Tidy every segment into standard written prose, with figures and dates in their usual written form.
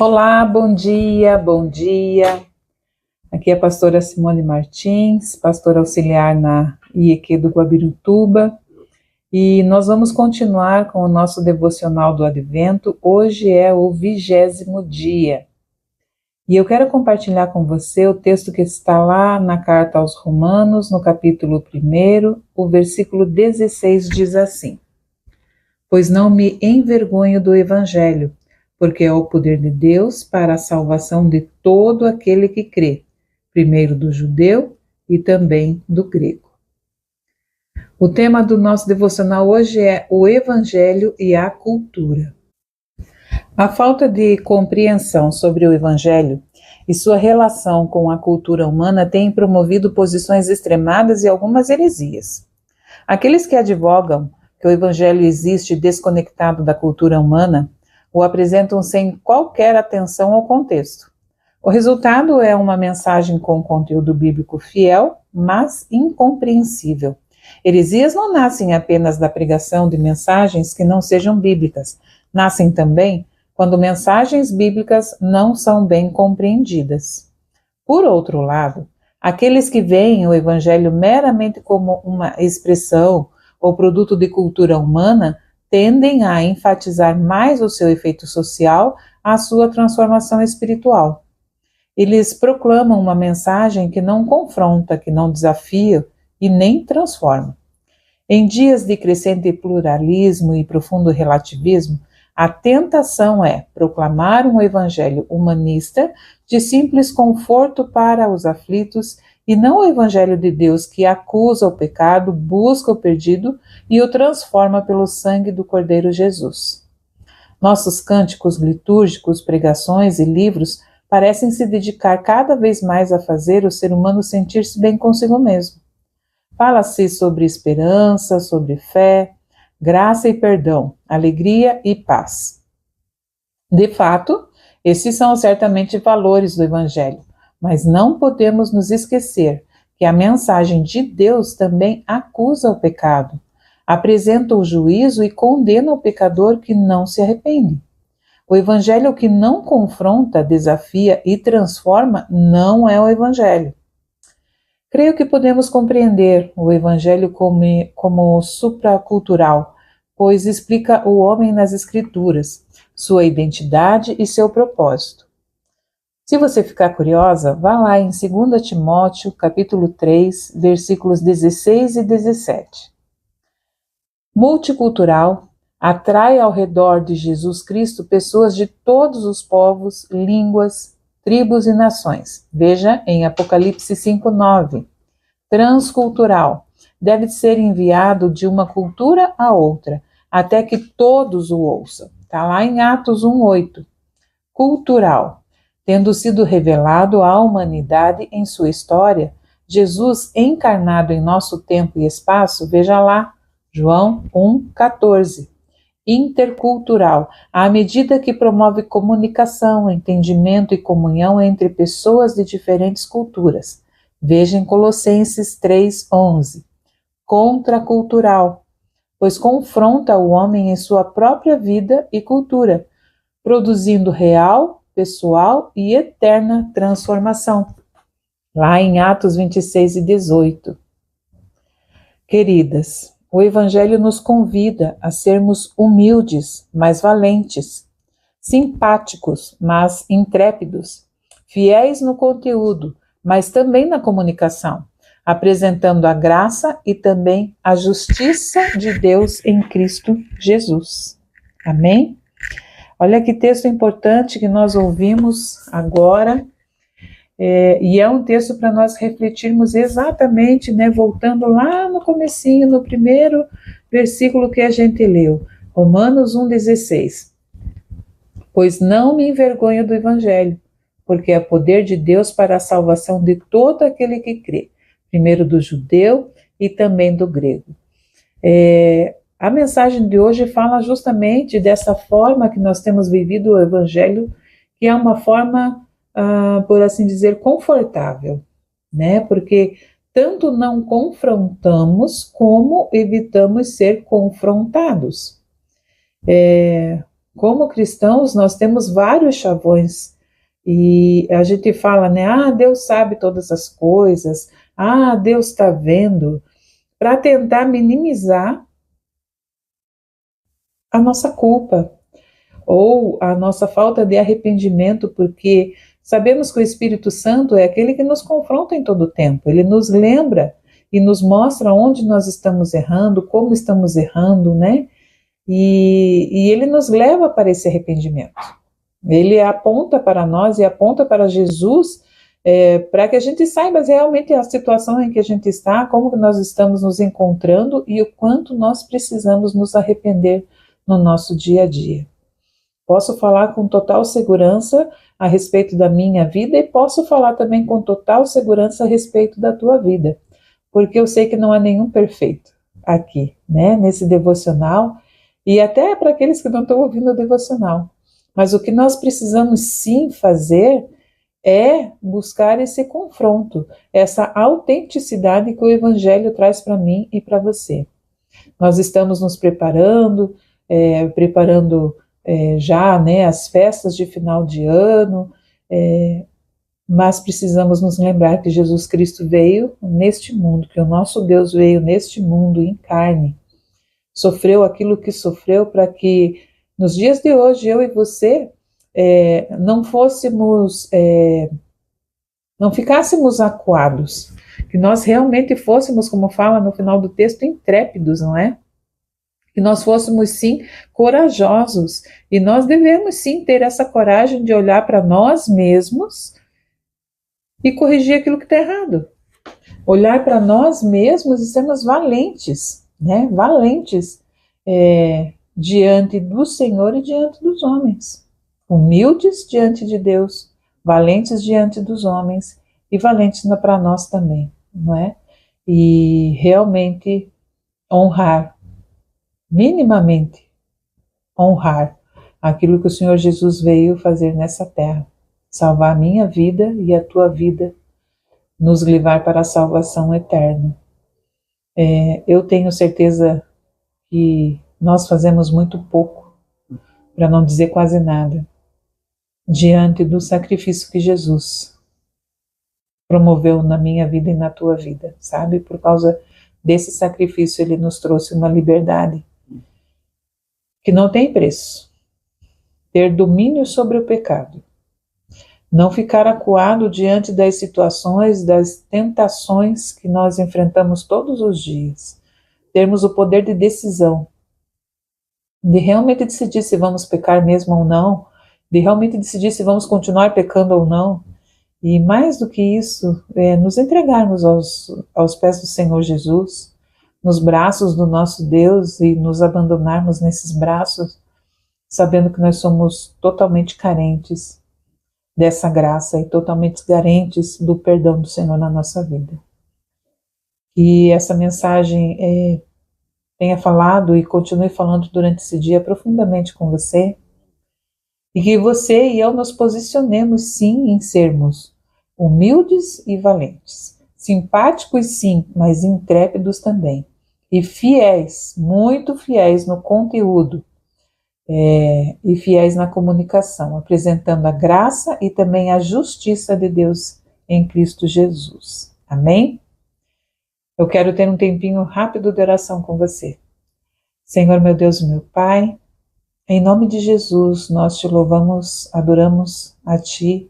Olá, bom dia, bom dia. Aqui é a pastora Simone Martins, pastora auxiliar na IEQ do Guabirutuba, e nós vamos continuar com o nosso devocional do Advento. Hoje é o 20º dia, e eu quero compartilhar com você o texto que está lá na carta aos Romanos, no capítulo 1, o versículo 16 diz assim: Pois não me envergonho do Evangelho, porque é o poder de Deus para a salvação de todo aquele que crê, primeiro do judeu e também do grego. O tema do nosso devocional hoje é o Evangelho e a cultura. A falta de compreensão sobre o Evangelho e sua relação com a cultura humana tem promovido posições extremadas e algumas heresias. Aqueles que advogam que o Evangelho existe desconectado da cultura humana o apresentam sem qualquer atenção ao contexto. O resultado é uma mensagem com conteúdo bíblico fiel, mas incompreensível. Heresias não nascem apenas da pregação de mensagens que não sejam bíblicas, nascem também quando mensagens bíblicas não são bem compreendidas. Por outro lado, aqueles que veem o Evangelho meramente como uma expressão ou produto de cultura humana tendem a enfatizar mais o seu efeito social à sua transformação espiritual. Eles proclamam uma mensagem que não confronta, que não desafia e nem transforma. Em dias de crescente pluralismo e profundo relativismo, a tentação é proclamar um evangelho humanista de simples conforto para os aflitos e não o Evangelho de Deus que acusa o pecado, busca o perdido e o transforma pelo sangue do Cordeiro Jesus. Nossos cânticos litúrgicos, pregações e livros parecem se dedicar cada vez mais a fazer o ser humano sentir-se bem consigo mesmo. Fala-se sobre esperança, sobre fé, graça e perdão, alegria e paz. De fato, esses são certamente valores do Evangelho. Mas não podemos nos esquecer que a mensagem de Deus também acusa o pecado, apresenta o juízo e condena o pecador que não se arrepende. O Evangelho que não confronta, desafia e transforma não é o Evangelho. Creio que podemos compreender o Evangelho como supracultural, pois explica o homem nas Escrituras, sua identidade e seu propósito. Se você ficar curiosa, vá lá em 2 Timóteo, capítulo 3, versículos 16 e 17. Multicultural, atrai ao redor de Jesus Cristo pessoas de todos os povos, línguas, tribos e nações. Veja em Apocalipse 5:9. Transcultural, deve ser enviado de uma cultura a outra, até que todos o ouçam. Está lá em Atos 1:8. Cultural, tendo sido revelado à humanidade em sua história, Jesus encarnado em nosso tempo e espaço, veja lá, João 1:14. Intercultural, à medida que promove comunicação, entendimento e comunhão entre pessoas de diferentes culturas. Veja em Colossenses 3:11. Contracultural, pois confronta o homem em sua própria vida e cultura, produzindo real, pessoal e eterna transformação. Lá em Atos 26 e 18. Queridas, o Evangelho nos convida a sermos humildes, mas valentes, simpáticos, mas intrépidos, fiéis no conteúdo, mas também na comunicação, apresentando a graça e também a justiça de Deus em Cristo Jesus. Amém? Olha que texto importante que nós ouvimos agora, e é um texto para nós refletirmos exatamente, voltando lá no comecinho, no primeiro versículo que a gente leu, Romanos 1,16. Pois não me envergonho do Evangelho, porque é poder de Deus para a salvação de todo aquele que crê, primeiro do judeu e também do grego. A mensagem de hoje fala justamente dessa forma que nós temos vivido o Evangelho, que é uma forma, por assim dizer, confortável, porque tanto não confrontamos como evitamos ser confrontados. Como cristãos, nós temos vários chavões e a gente fala, né? Ah, Deus sabe todas as coisas. Ah, Deus está vendo. Para tentar minimizar a nossa culpa ou a nossa falta de arrependimento, porque sabemos que o Espírito Santo é aquele que nos confronta em todo o tempo. Ele nos lembra e nos mostra onde nós estamos errando, como estamos errando, né? E ele nos leva para esse arrependimento. Ele aponta para nós e aponta para Jesus, para que a gente saiba realmente a situação em que a gente está, como que nós estamos nos encontrando e o quanto nós precisamos nos arrepender no nosso dia a dia. Posso falar com total segurança a respeito da minha vida e posso falar também com total segurança a respeito da tua vida, porque eu sei que não há nenhum perfeito aqui, né, nesse devocional, e até para aqueles que não estão ouvindo o devocional. Mas o que nós precisamos sim fazer é buscar esse confronto, essa autenticidade que o Evangelho traz para mim e para você. Nós estamos nos preparando, já, né, as festas de final de ano, mas precisamos nos lembrar que Jesus Cristo veio neste mundo, que o nosso Deus veio neste mundo em carne, sofreu aquilo que sofreu para que nos dias de hoje eu e você não ficássemos acuados, que nós realmente fôssemos, como fala no final do texto, intrépidos, não é? Que nós fôssemos sim corajosos, e nós devemos sim ter essa coragem de olhar para nós mesmos e corrigir aquilo que está errado. Olhar para nós mesmos e sermos valentes, né? Valentes diante do Senhor e diante dos homens. Humildes diante de Deus, valentes diante dos homens e valentes para nós também, não é? E realmente honrar, minimamente honrar aquilo que o Senhor Jesus veio fazer nessa terra, salvar a minha vida e a tua vida, nos levar para a salvação eterna. Eu tenho certeza que nós fazemos muito pouco, para não dizer quase nada, diante do sacrifício que Jesus promoveu na minha vida e na tua vida, sabe? Por causa desse sacrifício, ele nos trouxe uma liberdade que não tem preço. Ter domínio sobre o pecado. Não ficar acuado diante das situações, das tentações que nós enfrentamos todos os dias. Termos o poder de decisão, de realmente decidir se vamos pecar mesmo ou não, de realmente decidir se vamos continuar pecando ou não, e mais do que isso, nos entregarmos aos pés do Senhor Jesus, nos braços do nosso Deus e nos abandonarmos nesses braços, sabendo que nós somos totalmente carentes dessa graça e totalmente carentes do perdão do Senhor na nossa vida. Que essa mensagem tenha falado e continue falando durante esse dia profundamente com você, e que você e eu nos posicionemos sim em sermos humildes e valentes, simpáticos sim, mas intrépidos também, e fiéis, muito fiéis no conteúdo e fiéis na comunicação, apresentando a graça e também a justiça de Deus em Cristo Jesus. Amém? Eu quero ter um tempinho rápido de oração com você. Senhor, meu Deus, meu Pai, em nome de Jesus, nós te louvamos, adoramos a Ti.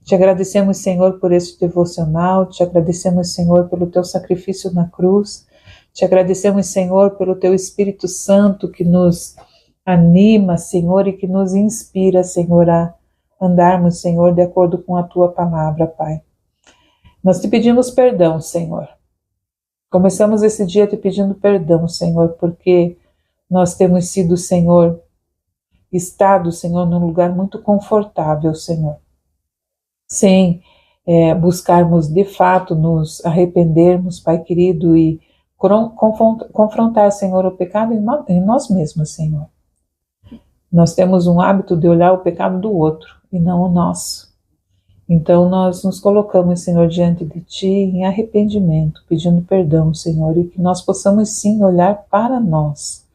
Te agradecemos, Senhor, por este devocional, te agradecemos, Senhor, pelo Teu sacrifício na cruz, te agradecemos, Senhor, pelo Teu Espírito Santo que nos anima, Senhor, e que nos inspira, Senhor, a andarmos, Senhor, de acordo com a Tua palavra, Pai. Nós te pedimos perdão, Senhor. Começamos esse dia te pedindo perdão, Senhor, porque nós temos sido, Senhor, estado, Senhor, num lugar muito confortável, Senhor, sem buscarmos de fato nos arrependermos, Pai querido, e confrontar, Senhor, o pecado em nós mesmos, Senhor. Nós temos um hábito de olhar o pecado do outro e não o nosso. Então nós nos colocamos, Senhor, diante de Ti em arrependimento, pedindo perdão, Senhor, e que nós possamos sim olhar para nós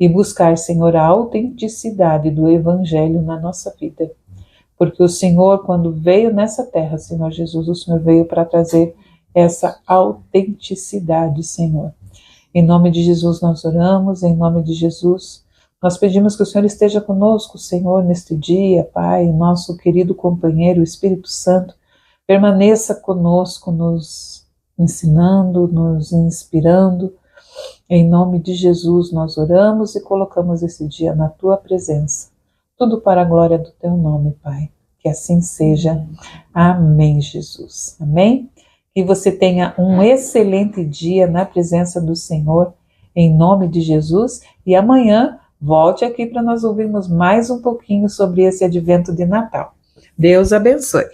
e buscar, Senhor, a autenticidade do Evangelho na nossa vida. Porque o Senhor, quando veio nessa terra, Senhor Jesus, o Senhor veio para trazer essa autenticidade, Senhor. Em nome de Jesus nós oramos, em nome de Jesus nós pedimos que o Senhor esteja conosco, Senhor, neste dia, Pai, nosso querido companheiro, o Espírito Santo, permaneça conosco, nos ensinando, nos inspirando. Em nome de Jesus nós oramos e colocamos esse dia na Tua presença. Tudo para a glória do Teu nome, Pai. Que assim seja. Amém, Jesus. Amém? Que você tenha um excelente dia na presença do Senhor, em nome de Jesus. E amanhã, volte aqui para nós ouvirmos mais um pouquinho sobre esse advento de Natal. Deus abençoe.